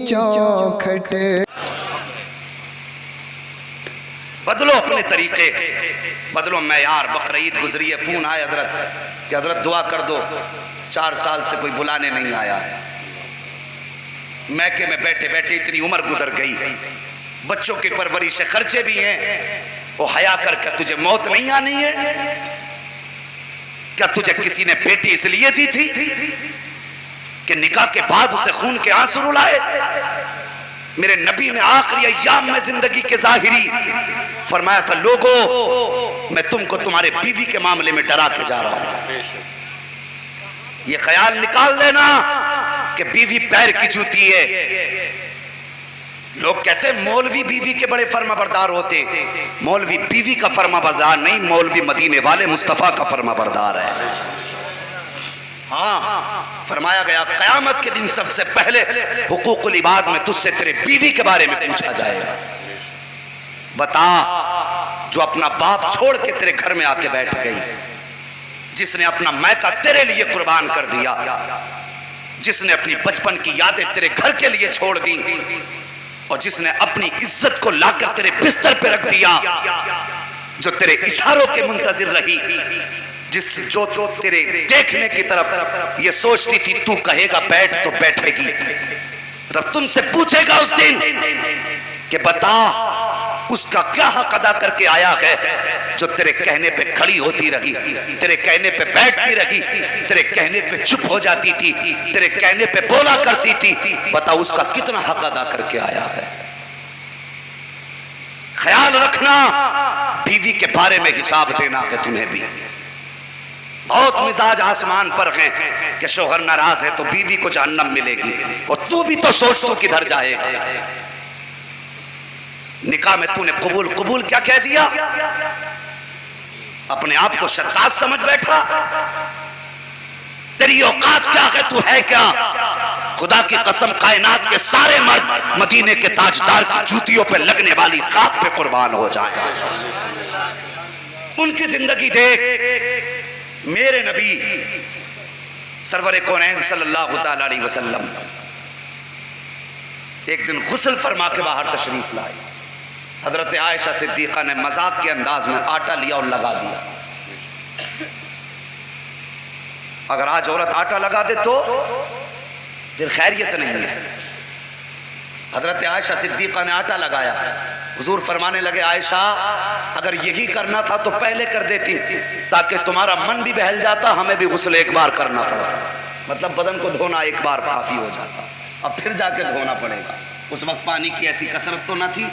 چوکھٹ بدلو اپنے طریقے، بدلو معیار۔ بقرعید گزری ہے، فون آئے حضرت کہ حضرت دعا کر دو، 4 سال سے کوئی بلانے نہیں آیا ہے۔ میکے میں بیٹھے بیٹھے اتنی عمر گزر گئی، بچوں کی پرورش خرچے بھی ہیں، وہ حیا کر کے تجھے موت نہیں آنی ہے؟ کیا تجھے کسی نے بیٹی اس لیے دی تھی کہ نکاح کے بعد اسے خون کے آنسو رلائے؟ میرے نبی نے آخری ایام میں زندگی کے ظاہری فرمایا تھا، لوگو میں تم کو تمہارے بیوی کے معاملے میں ڈرا کے جا رہا ہوں۔ یہ خیال نکال لینا کہ بیوی پیر کی جوتی ہے۔ لوگ کہتے ہیں مولوی بیوی کے بڑے فرما بردار ہوتے، مولوی بیوی کا فرما بردار نہیں، مولوی مدینے والے مصطفیٰ کا فرما بردار ہے۔ ہاں فرمایا گیا قیامت کے دن سب سے پہلے حقوق العباد میں تجھ سے تیرے بیوی کے بارے میں پوچھا جائے گا۔ بتا، جو اپنا باپ چھوڑ کے تیرے گھر میں آ کے بیٹھ گئی، جس نے اپنا میکہ تیرے لیے قربان کر دیا، جس نے اپنی بچپن کی یادیں تیرے گھر کے لیے چھوڑ دی، اور جس نے اپنی عزت کو لا کر تیرے بستر پہ رکھ دیا، جو تیرے اشاروں کے منتظر رہی، جو تیرے دیکھنے کی طرف یہ سوچتی تھی تو کہے گا بیٹھ تو بیٹھے گی۔ رب تم سے پوچھے گا اس دن کہ بتا اس کا کیا حق ادا کر کے آیا ہے، جو تیرے کہنے پہ کھڑی ہوتی رہی، تیرے کہنے پہ بیٹھتی رہی، تیرے کہنے پہ چپ ہو جاتی تھی، تیرے کہنے پہ بولا کرتی تھی، بتا اس کا کتنا حق ادا کر کے آیا ہے۔ خیال رکھنا، بیوی کے بارے میں حساب دینا ہے تمہیں بھی۔ بہت مزاج آسمان پر ہیں کہ شوہر ناراض ہے تو بیوی کو جہنم ملے گی، اور تو بھی تو سوچ تو کدھر جائے گا۔ نکاح میں تو نے قبول کیا کہہ دیا؟ اپنے آپ کو شداد سمجھ بیٹھا؟ تیری اوقات کیا ہے، تو ہے کیا؟ خدا کی قسم کائنات کے سارے مرد مدینے کے تاجدار کی جوتیوں پہ لگنے والی خاک پہ قربان ہو جائیں۔ ان کی زندگی دیکھ۔ میرے نبی سرور کونین صلی اللہ تعالی علیہ وسلم ایک دن غسل فرما کے باہر تشریف لائے۔ حضرت عائشہ صدیقہ نے مذاق کے انداز میں آٹا لیا اور لگا دیا۔ اگر آج عورت آٹا لگا دے تو پھر خیریت نہیں ہے۔ حضرت عائشہ صدیقہ نے آٹا لگایا، حضور فرمانے لگے عائشہ اگر یہی کرنا تھا تو پہلے کر دیتی، تاکہ تمہارا من بھی بہل جاتا، ہمیں بھی غسل ایک بار کرنا پڑا، مطلب بدن کو دھونا ایک بار کافی ہو جاتا، اب پھر جا کے دھونا پڑے گا۔ اس وقت پانی کی ایسی کثرت تو نہ تھی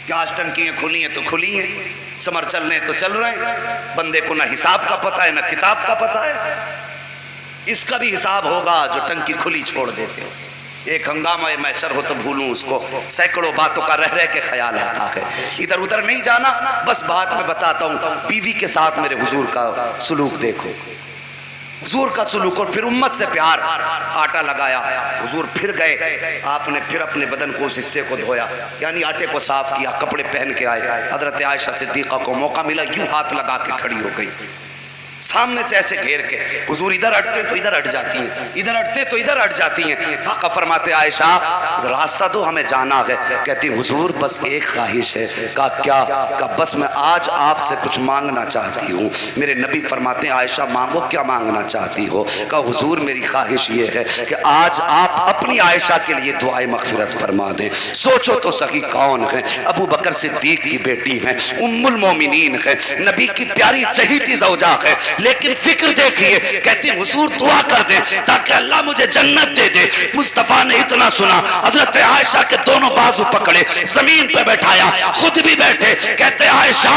کہ آج ٹنکیاں کھلی ہیں تو کھلی ہیں، سمر چل رہے ہیں تو چل رہے ہیں، بندے کو نہ حساب کا پتہ ہے نہ کتاب کا پتہ ہے۔ اس کا بھی حساب ہوگا جو ٹنکی کھلی چھوڑ دیتے ہو۔ ایک ہنگامہ محشر ہو تو بھولوں اس کو، سینکڑوں باتوں کا رہ رہ کے خیال آتا ہے، ادھر ادھر نہیں جانا۔ بس بات میں بتاتا ہوں، بیوی کے ساتھ میرے حضور کا سلوک دیکھو، حضور کا سلوک، اور پھر امت سے پیار۔ آٹا لگایا، حضور پھر گئے، آپ نے پھر اپنے بدن کو اس حصے کو دھویا، یعنی آٹے کو صاف کیا، کپڑے پہن کے آئے۔ حضرت عائشہ صدیقہ کو موقع ملا، یوں ہاتھ لگا کے کھڑی ہو گئی، سامنے سے ایسے گھیر کے۔ حضور ادھر ہٹتے تو ادھر ہٹ جاتی ہیں، ادھر ہٹتے تو ادھر ہٹ جاتی ہیں۔ آقا فرماتے عائشہ راستہ دو ہمیں جانا ہے۔ کہتی حضور بس ایک خواہش ہے۔ کہا کیا؟ کہا بس میں آج آپ سے کچھ مانگنا چاہتی ہوں۔ میرے نبی فرماتے ہیں عائشہ مانگو، کیا مانگنا چاہتی ہو؟ کہا حضور میری خواہش یہ ہے کہ آج آپ اپنی عائشہ کے لیے دعائے مغفرت فرما دیں۔ سوچو تو سہی کون ہیں؟ ابو بکر صدیق کی بیٹی ہیں، ام المومنین ہیں، نبی کی پیاری چہیتی زوجہ ہے، لیکن فکر دیکھیے، کہتی حضور دعا کر دیں تاکہ اللہ مجھے جنت دے دے۔ مصطفیٰ نے اتنا سنا، حضرت عائشہ کے دونوں بازو پکڑے، زمین پہ بیٹھایا، خود بھی بیٹھے، کہتے عائشہ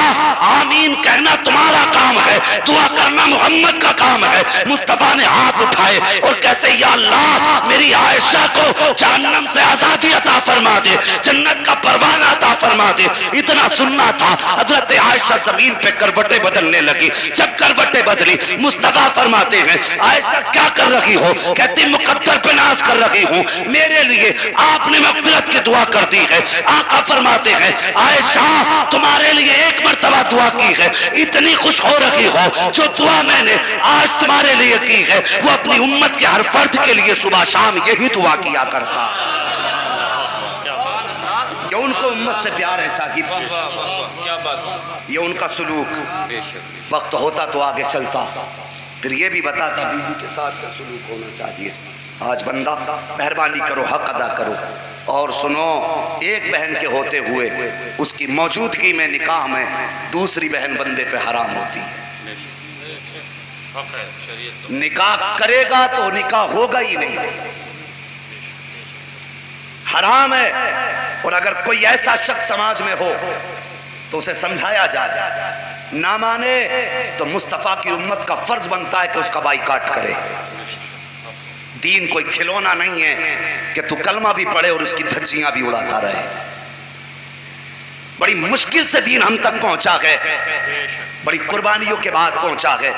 آمین کہنا تمہارا کام ہے، دعا کرنا محمد کا کام ہے۔ مصطفیٰ نے ہاتھ اٹھائے اور کہتے یا اللہ میری عائشہ کو جہنم سے آزادی عطا فرما دے، جنت کا پروانہ عطا فرما دے۔ اتنا سننا تھا، حضرت عائشہ زمین پہ کروٹیں بدلنے لگی۔ جب کروٹیں بدلی، مصطفیٰ فرماتے ہیں عائشہ کیا کر رہی ہو؟ کہتی مقدر پہ ناز کر رہی ہوں، میرے لیے آپ نے مغفرت کی دعا کر دی ہے۔ آقا فرماتے ہیں عائشہ تمہارے لیے ایک مرتبہ دعا کی ہے، اتنی خوش ہو رہی ہو، جو دعا میں نے آج تمہارے لیے کی ہے وہ اپنی امت کے ہر فرد کے لیے صبح شام یہی دعا کیا کرتا۔ یہ ان کو امت سے پیار ہے صاحب، کیا بات، یہ ان کا سلوک. بے شک. وقت ہوتا تو آگے چلتا، پھر یہ بھی بتاتا بیوی کے ساتھ کیا سلوک ہونا چاہیے. آج بندہ مہربانی کرو، حق ادا کرو. اور سنو، ایک بہن کے ہوتے ہوئے اس کی موجودگی میں نکاح میں دوسری بہن بندے پہ حرام ہوتی ہے. حق ہے شریعت. نکاح کرے گا تو نکاح ہوگا ہی نہیں، حرام ہے. اور اگر کوئی ایسا شخص سماج میں ہو تو اسے سمجھایا جائے، نہ مانے تو مصطفیٰ کی امت کا فرض بنتا ہے کہ اس کا بائیکاٹ کرے. دین کوئی کھلونا نہیں ہے کہ تو کلمہ بھی پڑھے اور اس کی دھجیاں بھی اڑاتا رہے. بڑی مشکل سے دین ہم تک پہنچا گئے، بڑی قربانیوں کے بعد پہنچا گئے.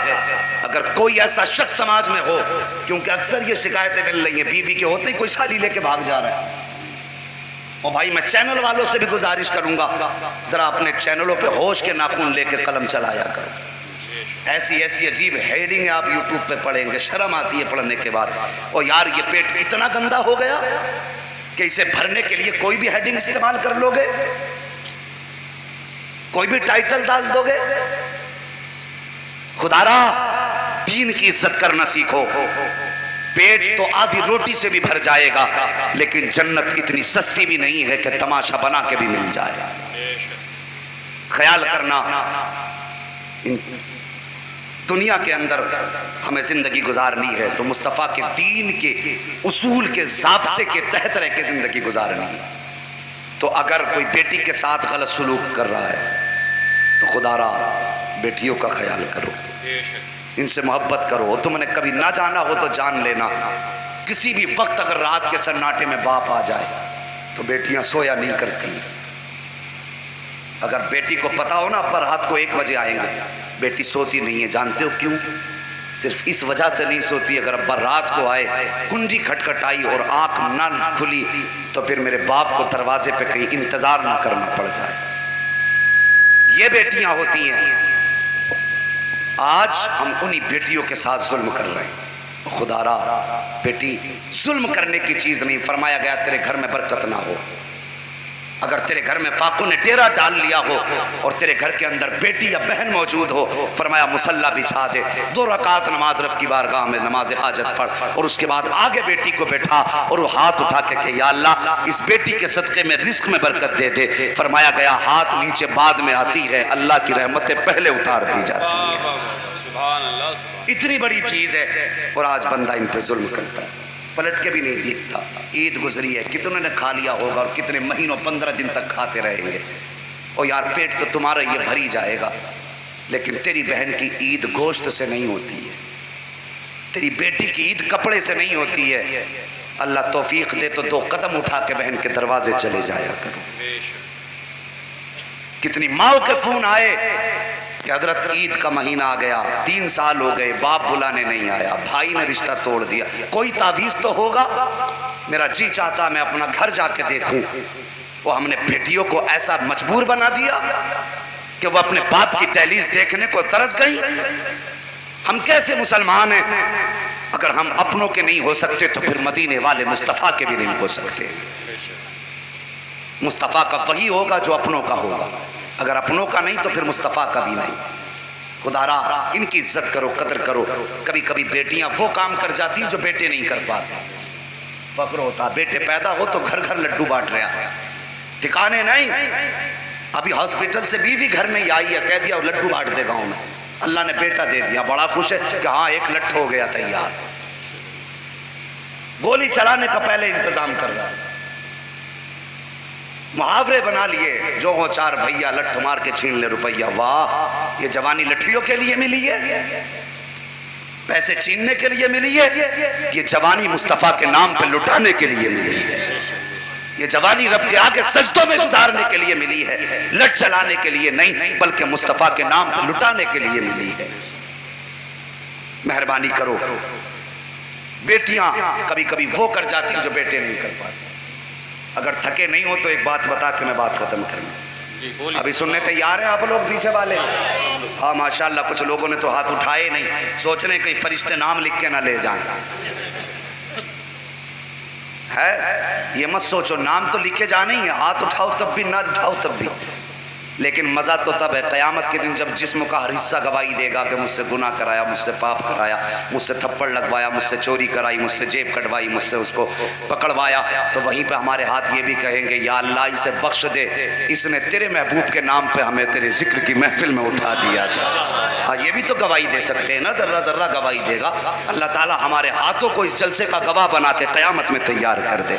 اگر کوئی ایسا شخص سماج میں ہو، کیونکہ اکثر یہ شکایتیں مل رہی ہیں بیوی کے ہوتے ہی کوئی سالی لے کے بھاگ جا رہا ہے. اور بھائی میں چینل والوں سے بھی گزارش کروں گا، ذرا اپنے چینلوں پہ ہوش کے ناخن لے کے قلم چلایا کرو. ایسی عجیب ہیڈنگ آپ یوٹیوب پہ پڑھیں گے، شرم آتی ہے پڑھنے کے بعد. اور یار یہ پیٹ اتنا گندا ہو گیا کہ اسے بھرنے کے لیے کوئی بھی ہیڈنگ استعمال کر لو گے، کوئی بھی ٹائٹل ڈال دو گے. خدا را دین کی عزت کرنا سیکھو. پیٹ تو آدھی روٹی سے بھی بھر جائے گا، لیکن جنت اتنی سستی بھی نہیں ہے کہ تماشا بنا کے بھی مل جائے. خیال کرنا، دنیا کے اندر ہمیں زندگی گزارنی ہے تو مصطفیٰ کے دین کے اصول کے ضابطے کے تحت رہ کے زندگی گزارنی ہے. تو اگر کوئی بیٹی کے ساتھ غلط سلوک کر رہا ہے تو خدا را بیٹیوں کا خیال کرو، ان سے محبت کرو. تم نے کبھی نہ جانا ہو تو جان لینا، کسی بھی وقت اگر رات کے سناٹے میں باپ آ جائے تو بیٹیاں سویا نہیں کرتی. اگر بیٹی کو پتا ہو نا ابا رات کو 1 بجے آئیں گے، بیٹی سوتی نہیں ہے. جانتے ہو کیوں؟ صرف اس وجہ سے نہیں سوتی، اگر ابا رات کو آئے، کنجی کھٹکھٹائی اور آنکھ نہ کھلی تو پھر میرے باپ کو دروازے پہ کہیں انتظار نہ کرنا پڑ جائے. یہ بیٹیاں ہوتی ہیں. آج ہم انہی بیٹیوں کے ساتھ ظلم کر رہے ہیں. خدا را بیٹی ظلم کرنے کی چیز نہیں. فرمایا گیا تیرے گھر میں برکت نہ ہو. اگر تیرے گھر میں فاقوں نے ڈیرا ڈال لیا ہو اور تیرے گھر کے اندر بیٹی یا بہن موجود ہو، فرمایا مصلی بچھا دے، 2 رکعت نماز رب کی بارگاہ میں نماز حاجت پڑھ، اور اس کے بعد آگے بیٹی کو بیٹھا اور وہ ہاتھ اٹھا کے کہ یا اللہ اس بیٹی کے صدقے میں رزق میں برکت دے دے. فرمایا گیا ہاتھ نیچے بعد میں آتی ہے، اللہ کی رحمتیں پہلے اتار دی جاتی ہیں. اتنی بڑی چیز ہے. اور آج بندہ ان پہ ظلم کرتا ہے، پلٹ کے بھی نہیں دیکھتا. عید گزری ہے، کتنوں نے کھا لیا ہوگا اور کتنے مہینوں 15 دن تک کھاتے رہیں گے. اور یار پیٹ تو تمہارا یہ بھری جائے گا، لیکن تیری بہن کی عید گوشت سے نہیں ہوتی ہے، تیری بیٹی کی عید کپڑے سے نہیں ہوتی ہے. اللہ توفیق دے تو 2 قدم اٹھا کے بہن کے دروازے چلے جایا کرو. کتنی ماں کے فون آئے کہ حضرت عید کا مہینہ آ گیا، 3 سال ہو گئے، باپ بلانے نہیں آیا، بھائی نے رشتہ توڑ دیا، کوئی تعویذ تو ہوگا؟ میرا جی چاہتا میں اپنا گھر جا کے دیکھوں. وہ ہم نے بیٹیوں کو ایسا مجبور بنا دیا کہ وہ اپنے باپ کی دہلیز دیکھنے کو ترس گئی. ہم کیسے مسلمان ہیں؟ اگر ہم اپنوں کے نہیں ہو سکتے تو پھر مدینے والے مصطفیٰ کے بھی نہیں ہو سکتے. مصطفیٰ کا وہی ہوگا جو اپنوں کا ہوگا، اگر اپنوں کا نہیں تو پھر مصطفیٰ کا بھی نہیں. خدا را ان کی عزت کرو، قدر کرو. کبھی کبھی بیٹیاں وہ کام کر جاتی جو بیٹے نہیں کر پاتے. فخر ہوتا بیٹے پیدا ہو تو گھر گھر لڈو بانٹ رہے ہیں، ٹھکانے نہیں. ابھی ہاسپٹل سے بیوی گھر میں ہی آئی ہے، کہہ دیا لڈو بانٹ دے گاؤں میں. اللہ نے بیٹا دے دیا، بڑا خوش ہے کہ ہاں 1 لٹ ہو گیا تیار. گولی چلانے کا پہلے انتظام کر رہا ہے. محاورے بنا لیے، جو ہو 4 بھیا لٹھ مار کے چھین لے روپیہ. واہ، یہ جوانی لٹھیوں کے لیے ملی ہے، پیسے چھیننے کے لیے ملی ہے. یہ جوانی مصطفیٰ کے نام پہ لٹانے کے لیے ملی ہے. یہ جوانی رب کے آگے سجدوں میں گزارنے کے لیے ملی ہے، لٹ چلانے کے لیے نہیں، بلکہ مصطفیٰ کے نام پہ لٹانے کے لیے ملی ہے. مہربانی کرو. بیٹیاں کبھی کبھی وہ کر جاتی ہیں جو بیٹے نہیں کر پاتے. اگر تھکے نہیں ہو تو ایک بات بتا کے میں بات ختم کروں. ابھی سننے تیار ہیں آپ لوگ پیچھے والے؟ ہاں ماشاءاللہ. کچھ لوگوں نے تو ہاتھ اٹھائے نہیں، سوچ رہے ہیں کہیں فرشتے نام لکھ کے نہ لے جائیں. ہے یہ مت سوچو، نام تو لکھے جانے ہی ہیں، ہاتھ اٹھاؤ تب بھی، نہ اٹھاؤ تب بھی، لیکن مزہ تو تب ہے قیامت کے دن جب جسم کا ہر حصہ گواہی دے گا کہ مجھ سے گناہ کرایا، مجھ سے پاپ کرایا، مجھ سے تھپڑ لگوایا، مجھ سے چوری کرائی، مجھ سے جیب کٹوائی، مجھ سے اس کو پکڑوایا، تو وہیں پہ ہمارے ہاتھ یہ بھی کہیں گے یا اللہ اسے بخش دے، اس نے تیرے محبوب کے نام پہ ہمیں تیرے ذکر کی محفل میں اٹھا دیا تھا۔ ہاں یہ بھی تو گواہی دے سکتے ہیں نا، ذرہ ذرہ گواہی دے گا۔ اللہ تعالیٰ ہمارے ہاتھوں کو اس جلسے کا گواہ بنا کے قیامت میں تیار کر دے۔